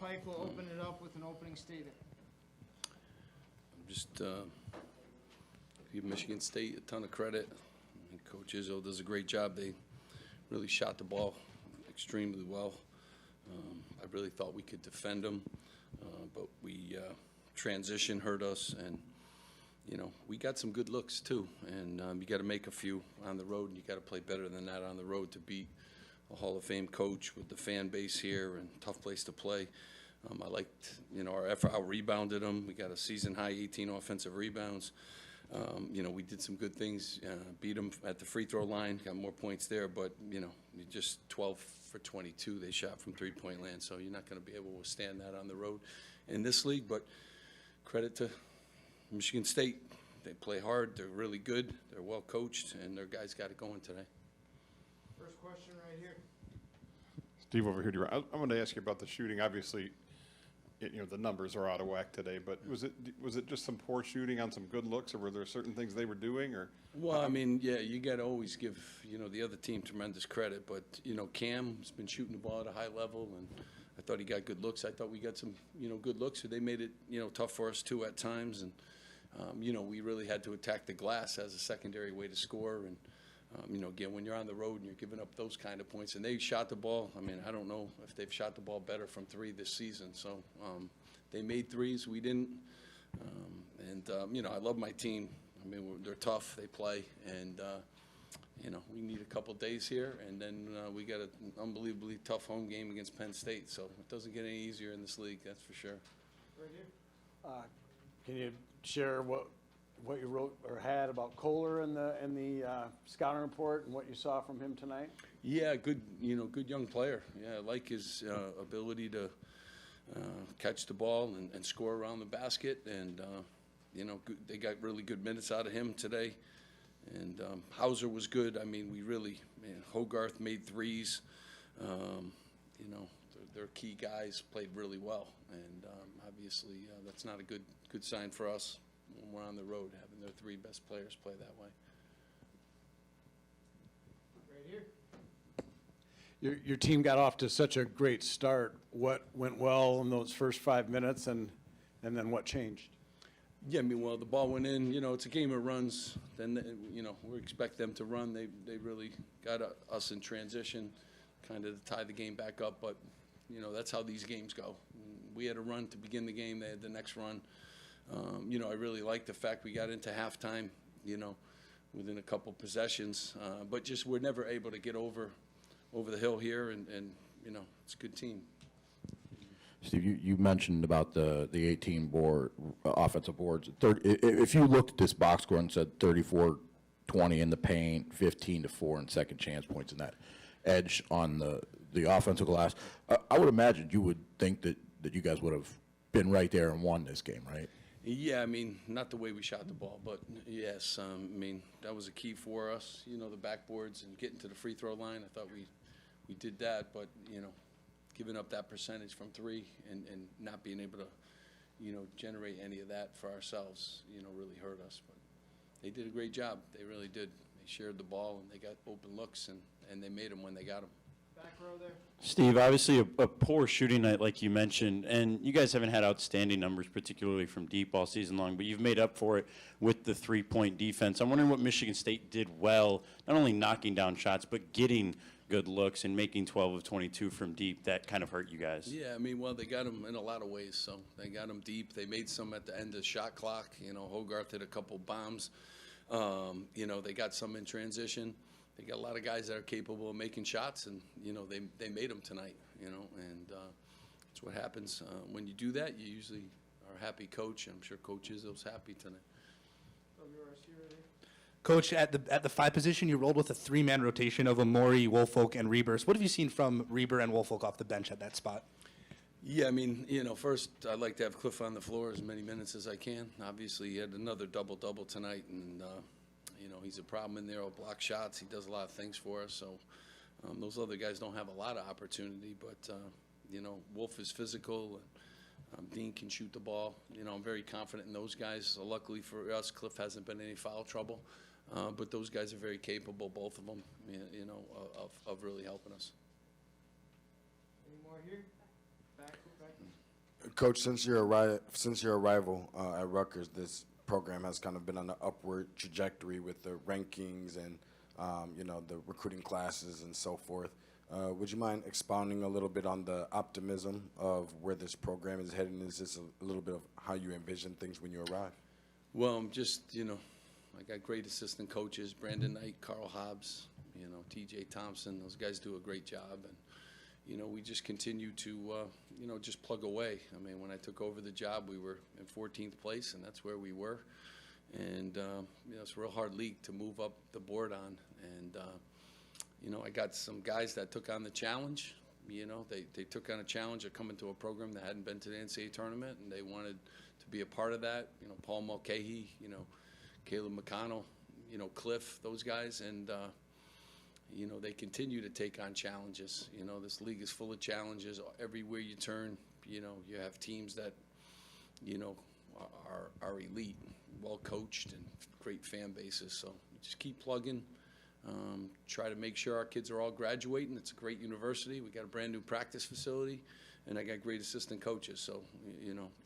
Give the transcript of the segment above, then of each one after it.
Pike will open it up with an opening statement. Just give Michigan State a ton of credit. And Coach Izzo does a great job. They really shot the ball extremely well. I really thought we could defend them, but we transition hurt us, and you know, we got some good looks too. And you got to make a few on the road, and you got to play better than that on the road to beat a Hall of Fame coach with the fan base here and tough place to play. I liked, you know, our effort. Out rebounded them. We got a season high 18 offensive rebounds. You know, we did some good things. Beat them at the free throw line. Got more points there, but you know, just 12 for 22 they shot from three-point land. So you're not going to be able to withstand that on the road in this league. But credit to Michigan State. They play hard. They're really good. They're well coached, and their guys got it going today. First question right here. Steve, over here. I want to ask you about the shooting. Obviously, you know, the numbers are out of whack today, but was it just some poor shooting on some good looks, or were there certain things they were doing? Or well, I mean, yeah, you got to always give, you know, the other team tremendous credit, but you know, Cam's been shooting the ball at a high level, and I thought he got good looks. I thought we got some, you know, good looks. So they made it, you know, tough for us too at times, and you know, we really had to attack the glass as a secondary way to score. And you know, again, when you're on the road and you're giving up those kind of points, and they shot the ball. I mean, I don't know if they've shot the ball better from three this season. So they made threes, we didn't. You know, I love my team. I mean, they're tough. They play, and you know, we need a couple days here, and then we got an unbelievably tough home game against Penn State. So it doesn't get any easier in this league, that's for sure. Right here. Can you share what you wrote or had about Kohler in the scouting report and what you saw from him tonight? Yeah, good, you know, good young player. Yeah, I like his ability to catch the ball and score around the basket, and you know, they got really good minutes out of him today. And Hauser was good. I mean, we really, man, Hogarth made threes. You know, their key guys played really well, and obviously that's not a good sign for us when we're on the road, having their three best players play that way. Right here. Your team got off to such a great start. What went well in those first 5 minutes, and then what changed? Yeah, I mean, well, the ball went in. You know, it's a game of runs. Then, you know, we expect them to run. They really got us in transition, kind of to tie the game back up. But, you know, that's how these games go. We had a run to begin the game. They had the next run. You know, I really like the fact we got into halftime, you know, within a couple possessions. But just we're never able to get over the hill here, and you know, it's a good team. Steve, you mentioned about the 18 offensive boards. If you looked at this box score and said 34-20 in the paint, 15-4 in second chance points, and that edge on the offensive glass, I would imagine you would think that you guys would have been right there and won this game, right? Yeah, I mean, not the way we shot the ball, but yes, I mean, that was a key for us. You know, the backboards and getting to the free throw line. I thought we did that, but you know, giving up that percentage from three and not being able to, you know, generate any of that for ourselves, you know, really hurt us. But they did a great job. They really did. They shared the ball, and they got open looks, and they made them when they got them. Back row there. Steve, obviously a poor shooting night like you mentioned, and you guys haven't had outstanding numbers, particularly from deep all season long, but you've made up for it with the three-point defense. I'm wondering what Michigan State did well, not only knocking down shots, but getting good looks and making 12 of 22 from deep. That kind of hurt you guys. Yeah, I mean, well, they got them in a lot of ways. So they got them deep. They made some at the end of the shot clock. You know, Hogarth hit a couple bombs. You know, they got some in transition. They got a lot of guys that are capable of making shots, and you know, they made them tonight. You know, and that's what happens when you do that. You usually are a happy coach. I'm sure Coach Izzo's happy tonight. Coach, at the five position, you rolled with a three-man rotation of Amori, Woolfolk, and Reber. What have you seen from Reber and Woolfolk off the bench at that spot? Yeah, I mean, you know, first I'd like to have Cliff on the floor as many minutes as I can. Obviously, he had another double-double tonight, and you know, he's a problem in there. He'll block shots. He does a lot of things for us. So those other guys don't have a lot of opportunity, but you know, Wolf is physical, and Dean can shoot the ball. You know, I'm very confident in those guys. So luckily for us, Cliff hasn't been in any foul trouble. But those guys are very capable, both of them, you know, of really helping us. Any more here? Coach, since your arrival at Rutgers, this program has kind of been on an upward trajectory with the rankings and the recruiting classes and so forth. Would you mind expounding a little bit on the optimism of where this program is heading? Is this a little bit of how you envision things when you arrive? Well, I'm just, I got great assistant coaches, Brandon Knight, Carl Hobbs, TJ Thompson. Those guys do a great job. And, we just continue to, just plug away. I mean, when I took over the job, we were in 14th place, and that's where we were. And, it's a real hard league to move up the board on. And, I got some guys that took on the challenge. They took on a challenge of coming to a program that hadn't been to the NCAA tournament, and they wanted to be a part of that. Paul Mulcahy, Caleb McConnell, Cliff, those guys. And, they continue to take on challenges. This league is full of challenges. Everywhere you turn, you have teams that, are elite, well coached, and great fan bases. So just keep plugging. Try to make sure our kids are all graduating. It's a great university. We got a brand new practice facility, and I got great assistant coaches. So,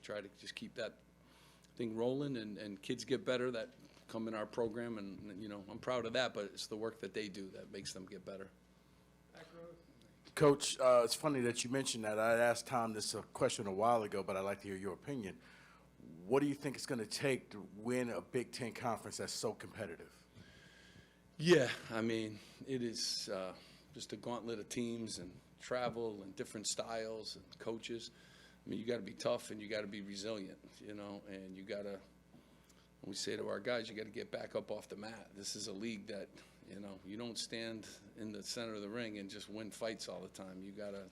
try to just keep that thing rolling, and kids get better that come in our program, and, I'm proud of that, but it's the work that they do that makes them get better. Coach, it's funny that you mentioned that. I asked Tom this question a while ago, but I'd like to hear your opinion. What do you think it's going to take to win a Big Ten conference that's so competitive? Yeah, I mean, it is just a gauntlet of teams and travel and different styles and coaches. I mean, you got to be tough and you got to be resilient, and you got to, we say to our guys, you got to get back up off the mat. This is a league that, you don't stand in the center of the ring and just win fights all the time. You got to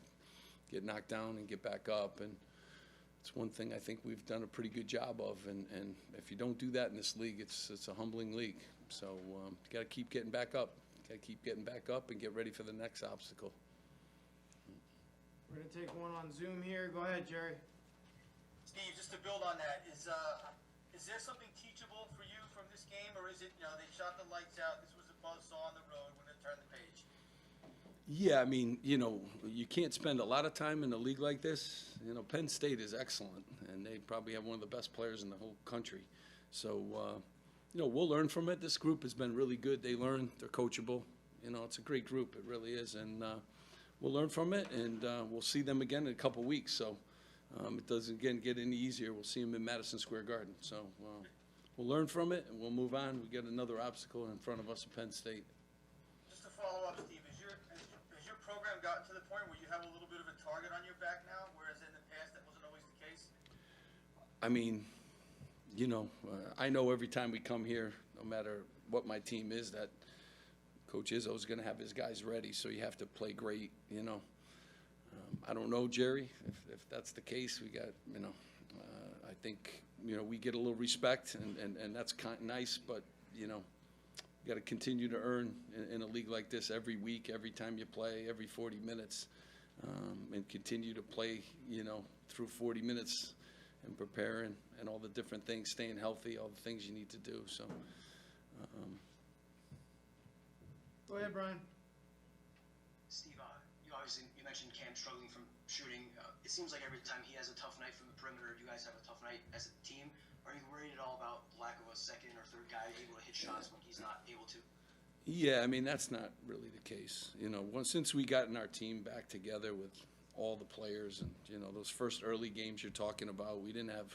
get knocked down and get back up, and it's one thing I think we've done a pretty good job of. And if you don't do that in this league, it's a humbling league. So you got to keep getting back up. Got to keep getting back up and get ready for the next obstacle. We're going to take one on Zoom here. Go ahead, Jerry. Steve, just to build on that, is there something teachable for you from this game, or is it, they shot the lights out, this was a buzzsaw on the road, we're going to turn the page? Yeah, I mean, you can't spend a lot of time in a league like this. Penn State is excellent, and they probably have one of the best players in the whole country. So, we'll learn from it. This group has been really good. They learn, they're coachable. It's a great group, it really is. And we'll learn from it, and we'll see them again in a couple weeks. So it doesn't, again, get any easier. We'll see them in Madison Square Garden. So we'll learn from it, and we'll move on. We got another obstacle in front of us at Penn State. Just to follow up, Steve, has your program gotten to the point where you have a little bit of a target on your back now, whereas in the past that wasn't always the case? I mean, I know every time we come here, no matter what my team is, that Coach Izzo's going to have his guys ready, so you have to play great, I don't know, Jerry, if that's the case. We got, I think, we get a little respect, and that's kind of nice, but, you got to continue to earn in a league like this every week, every time you play, every 40 minutes, and continue to play, through 40 minutes and preparing and all the different things, staying healthy, all the things you need to do. So, Go ahead, Brian. Steve, you mentioned Cam struggling from shooting. It seems like every time he has a tough night from the perimeter, you guys have a tough night as a team. Are you worried at all about the lack of a second or third guy able to hit shots when he's not able to? Yeah, I mean, that's not really the case. Since we gotten our team back together with all the players and, those first early games you're talking about, we didn't have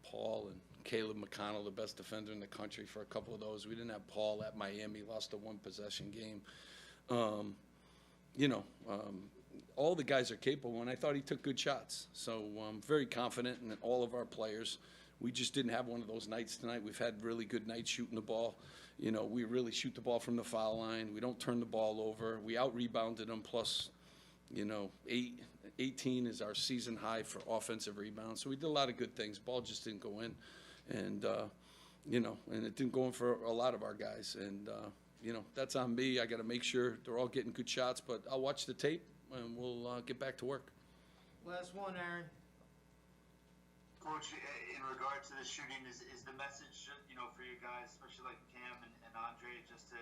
Paul and Caleb McConnell, the best defender in the country, for a couple of those. We didn't have Paul at Miami, lost a one-possession game. All the guys are capable, and I thought he took good shots. So I'm very confident in all of our players. We just didn't have one of those nights tonight. We've had really good nights shooting the ball. We really shoot the ball from the foul line. We don't turn the ball over. We out-rebounded them, plus, 18 is our season high for offensive rebounds. So we did a lot of good things. Ball just didn't go in. And, and it didn't go in for a lot of our guys. And, that's on me. I got to make sure they're all getting good shots. But I'll watch the tape, and we'll get back to work. Last one, Aaron. Coach, in regard to the shooting, is the message, for you guys, especially like Cam and Andre, just to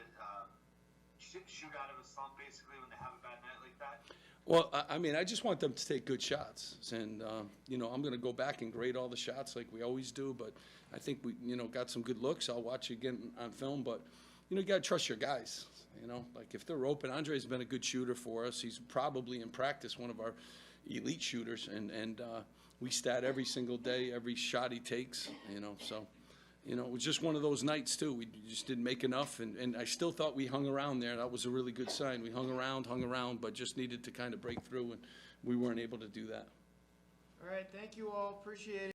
shoot out of a slump basically when they have a bad night like that? Well, I mean, I just want them to take good shots, and, you know, I'm gonna go back and grade all the shots like we always do, but I think we, you know, got some good looks. I'll watch it again on film, but, you know, you gotta trust your guys, you know? Like, if they're open, Andre's been a good shooter for us. He's probably in practice one of our elite shooters, and we stat every single day, every shot he takes, you know, so. You know, it was just one of those nights, too. We just didn't make enough, and I still thought we hung around there. That was a really good sign. We hung around, but just needed to kind of break through, and we weren't able to do that. All right, thank you all, appreciate it.